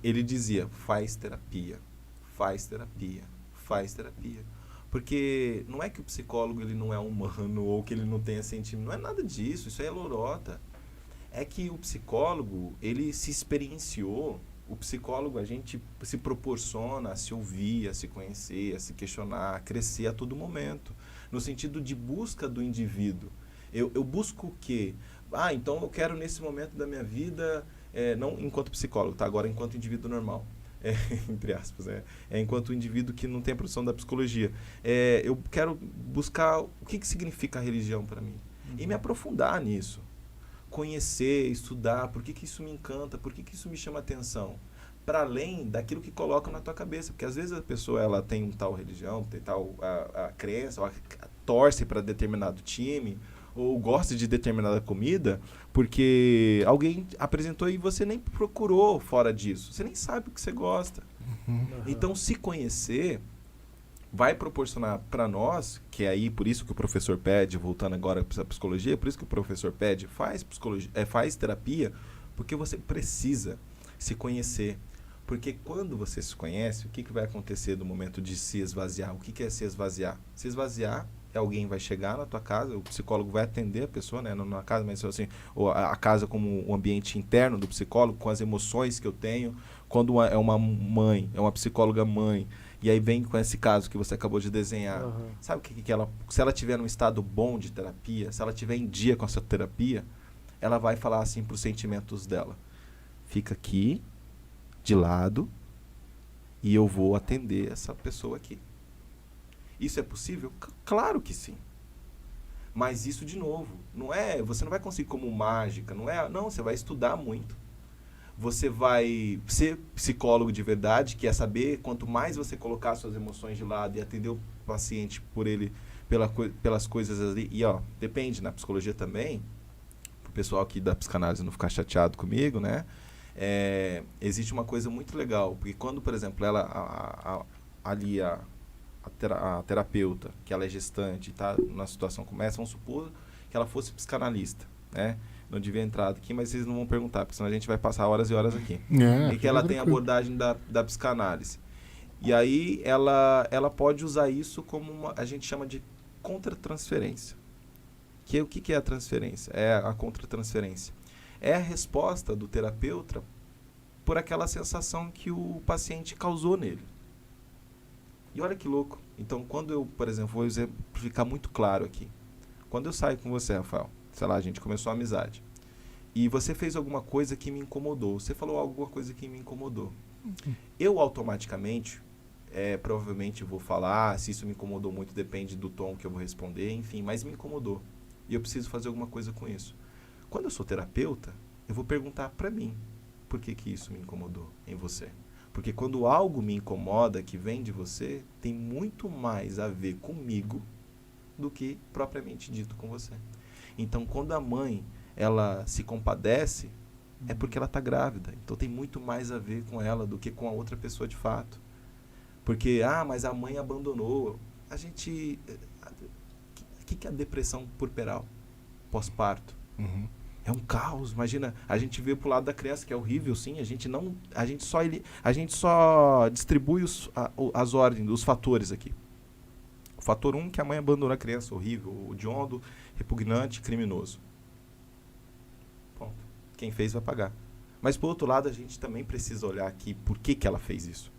ele dizia, faz terapia, faz terapia, faz terapia. Porque não é que o psicólogo ele não é humano ou que ele não tenha sentimento, não é nada disso, isso aí é lorota. É que o psicólogo, ele se experienciou, o psicólogo a gente se proporciona a se ouvir, a se conhecer, a se questionar, a crescer a todo momento, no sentido de busca do indivíduo. Eu busco o quê? Então eu quero nesse momento da minha vida, não enquanto psicólogo, tá? Agora enquanto indivíduo normal. Entre aspas, enquanto indivíduo que não tem a produção da psicologia. Eu quero buscar o que significa a religião para mim. E me aprofundar nisso. Conhecer, estudar, por que isso me encanta, por que isso me chama atenção. Para além daquilo que colocam na tua cabeça. Porque às vezes a pessoa ela tem um tal religião, tem tal a crença, ou torce para determinado time, ou gosta de determinada comida, porque alguém apresentou e você nem procurou fora disso. Você nem sabe o que você gosta. Então, se conhecer vai proporcionar para nós, que é aí por isso que o professor pede, voltando agora para a psicologia, por isso que o professor pede, faz terapia, porque você precisa se conhecer. Porque quando você se conhece, o que vai acontecer no momento de se esvaziar? O que é se esvaziar? Se esvaziar, alguém vai chegar na tua casa, o psicólogo vai atender a pessoa, né, na casa, mas assim, a casa como o ambiente interno do psicólogo, com as emoções que eu tenho. Quando é uma mãe, é uma psicóloga mãe, e aí vem com esse caso que você acabou de desenhar. Sabe o que ela... Se ela tiver num estado bom de terapia, se ela tiver em dia com essa terapia, ela vai falar assim para os sentimentos dela. Fica aqui, de lado, e eu vou atender essa pessoa aqui. Isso é possível? Claro que sim. Mas isso, de novo, você não vai conseguir como mágica, não, você vai estudar muito. Você vai ser psicólogo de verdade, que é saber quanto mais você colocar suas emoções de lado e atender o paciente pelas coisas ali. E depende, na psicologia também, pro pessoal aqui da psicanálise não ficar chateado comigo, né? Existe uma coisa muito legal, porque quando, por exemplo, a terapeuta, que ela é gestante, está na situação como essa, vamos supor que ela fosse psicanalista, né? Não devia entrar aqui, mas vocês não vão perguntar, porque senão a gente vai passar horas e horas aqui. E que ela tem a abordagem da psicanálise. E aí ela pode usar isso como a gente chama de contratransferência. O que é a transferência? É a contratransferência. É a resposta do terapeuta por aquela sensação que o paciente causou nele. E olha que louco. Então, quando eu, por exemplo, vou exemplificar muito claro aqui. Quando eu saio com você, Rafael, sei lá, a gente começou a amizade, e você fez alguma coisa que me incomodou, você falou alguma coisa que me incomodou. Eu automaticamente, provavelmente vou falar, se isso me incomodou muito, depende do tom que eu vou responder, enfim, mas me incomodou. E eu preciso fazer alguma coisa com isso. Quando eu sou terapeuta, eu vou perguntar para mim, por que isso me incomodou em você? Porque quando algo me incomoda, que vem de você, tem muito mais a ver comigo do que propriamente dito com você. Então, quando a mãe ela se compadece, é porque ela está grávida. Então, tem muito mais a ver com ela do que com a outra pessoa de fato. Porque, mas a mãe abandonou. O que é a depressão puerperal? Pós-parto. É um caos. Imagina, a gente vê pro lado da criança, que é horrível, sim. A gente só distribui as ordens, os fatores aqui. O fator 1, que a mãe abandonou a criança, horrível, hediondo, repugnante, criminoso. Ponto. Quem fez vai pagar. Mas, por outro lado, a gente também precisa olhar aqui por que ela fez isso.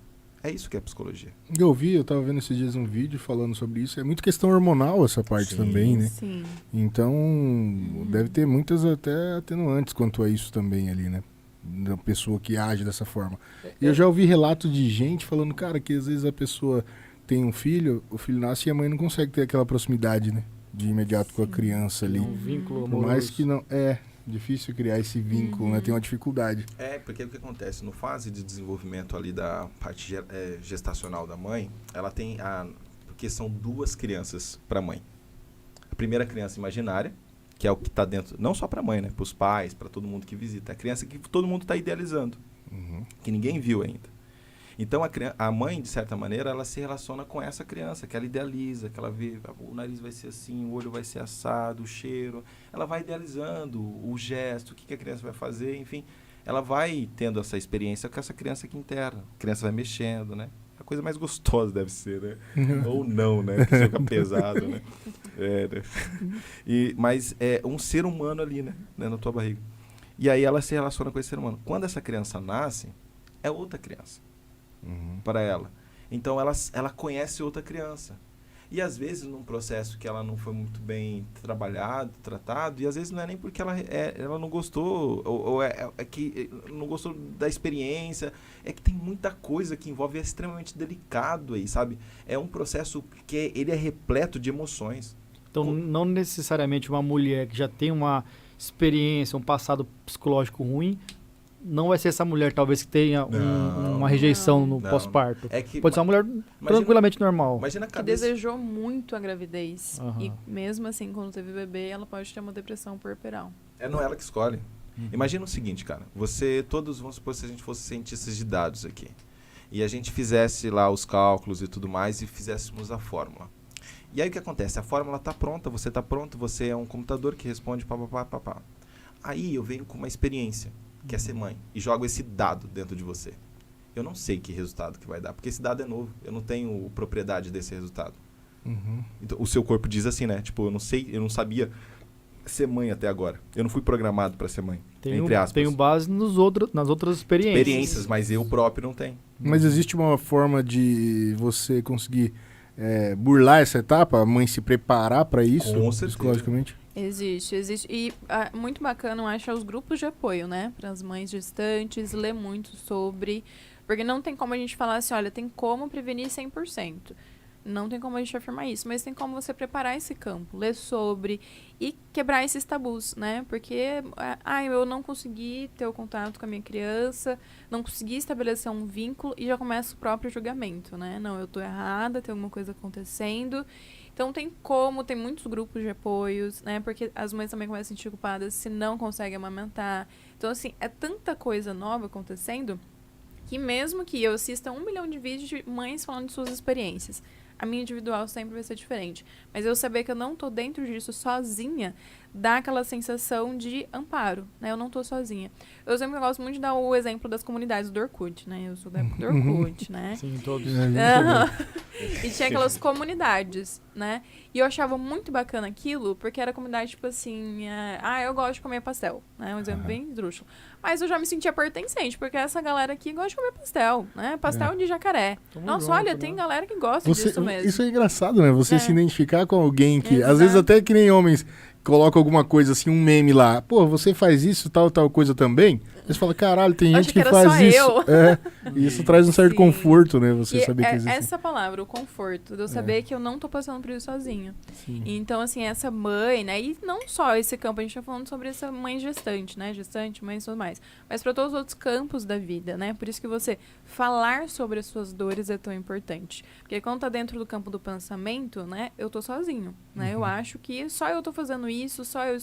É isso que é psicologia. Eu tava vendo esses dias um vídeo falando sobre isso. É muito questão hormonal essa parte também, né? Sim. Então, deve ter muitas até atenuantes quanto a isso também ali, né? Da pessoa que age dessa forma. E eu já ouvi relatos de gente falando, cara, que às vezes a pessoa tem um filho, o filho nasce e a mãe não consegue ter aquela proximidade, né? De imediato com a criança ali. Um vínculo amoroso. Por mais que não... difícil criar esse vínculo, né? Tem uma dificuldade. Porque o que acontece? No fase de desenvolvimento ali da parte gestacional da mãe, ela tem porque são 2 crianças para a mãe. A primeira criança imaginária, que é o que está dentro, não só para a mãe, né? Para os pais, para todo mundo que visita. A criança que todo mundo está idealizando, que ninguém viu ainda. Então, a mãe, de certa maneira, ela se relaciona com essa criança, que ela idealiza, que ela vê, o nariz vai ser assim, o olho vai ser assado, o cheiro. Ela vai idealizando o gesto, o que a criança vai fazer, enfim. ela vai tendo essa experiência com essa criança aqui interna. A criança vai mexendo, né? A coisa mais gostosa deve ser, né? Ou não, né? Que fica pesado, né? Né? Mas é um ser humano ali, né? Na tua barriga. E aí ela se relaciona com esse ser humano. Quando essa criança nasce, é outra criança para ela. Então ela conhece outra criança. E às vezes num processo que ela não foi muito bem trabalhado, tratado, e às vezes não é nem porque ela não gostou, ou é que não gostou da experiência, é que tem muita coisa que envolve, é extremamente delicado aí, sabe? É um processo que ele é repleto de emoções. Então, não necessariamente uma mulher que já tem uma experiência, um passado psicológico ruim, não vai ser essa mulher, talvez, que tenha uma rejeição no pós-parto. É que, pode ser uma mulher tranquilamente normal. Imagina a que cabeça... desejou muito a gravidez. E mesmo assim, quando teve bebê, ela pode ter uma depressão puerperal. É não ela que escolhe. Imagina o seguinte, cara. Vamos supor, se a gente fosse cientistas de dados aqui. E a gente fizesse lá os cálculos e tudo mais e fizéssemos a fórmula. E aí o que acontece? A fórmula está pronta, você está pronto, você é um computador que responde papapá. Aí eu venho com uma experiência, que é ser mãe, e jogo esse dado dentro de você. Eu não sei que resultado que vai dar, porque esse dado é novo. Eu não tenho propriedade desse resultado. Então, o seu corpo diz assim, né? Tipo, eu não sabia ser mãe até agora. Eu não fui programado para ser mãe, entre aspas. Tenho base nas outras experiências. Mas eu próprio não tenho. Mas existe uma forma de você conseguir burlar essa etapa? A mãe se preparar para isso, Com certeza. psicologicamente? Existe. E muito bacana, eu acho, os grupos de apoio, né? Para as mães gestantes, ler muito sobre... Porque não tem como a gente falar assim, olha, tem como prevenir 100%. Não tem como a gente afirmar isso, mas tem como você preparar esse campo, ler sobre e quebrar esses tabus, né? Porque, eu não consegui ter o contato com a minha criança, não consegui estabelecer um vínculo e já começa o próprio julgamento, né? Não, eu tô errada, tem alguma coisa acontecendo. Então tem muitos grupos de apoios, né? Porque as mães também começam a se sentir culpadas se não conseguem amamentar. Então, assim, é tanta coisa nova acontecendo que mesmo que eu assista 1 milhão de vídeos de mães falando de suas experiências, a minha individual sempre vai ser diferente. Mas eu saber que eu não tô dentro disso sozinha, dá aquela sensação de amparo, né? Eu não tô sozinha. Eu sempre gosto muito de dar o exemplo das comunidades do Orkut, né? Eu sou da época do Orkut, né? Sim, todos. E tinha aquelas comunidades, né? E eu achava muito bacana aquilo, porque era comunidade, tipo assim... eu gosto de comer pastel, né? Um exemplo bem esdrúxulo. Mas eu já me sentia pertencente, porque essa galera aqui gosta de comer pastel, né? Pastel de jacaré. Nossa, olha, tem galera que gosta disso mesmo. Isso é engraçado, né? Você se identificar com alguém que... Às vezes até que nem homens colocam alguma coisa assim, um meme lá. Pô, você faz isso, tal coisa também? Aí você fala, caralho, tem gente que faz isso. E isso traz um certo conforto, né? Você saber que existe. Essa palavra, o conforto, de eu saber que eu não tô passando por isso sozinha. Então, assim, essa mãe, né? E não só esse campo, a gente tá falando sobre essa mãe gestante, né? Gestante, mãe e tudo mais. Mas para todos os outros campos da vida, né? Por isso que você falar sobre as suas dores é tão importante. Porque quando tá dentro do campo do pensamento, né? Eu tô sozinho, né? Eu acho que só eu tô fazendo isso, só eu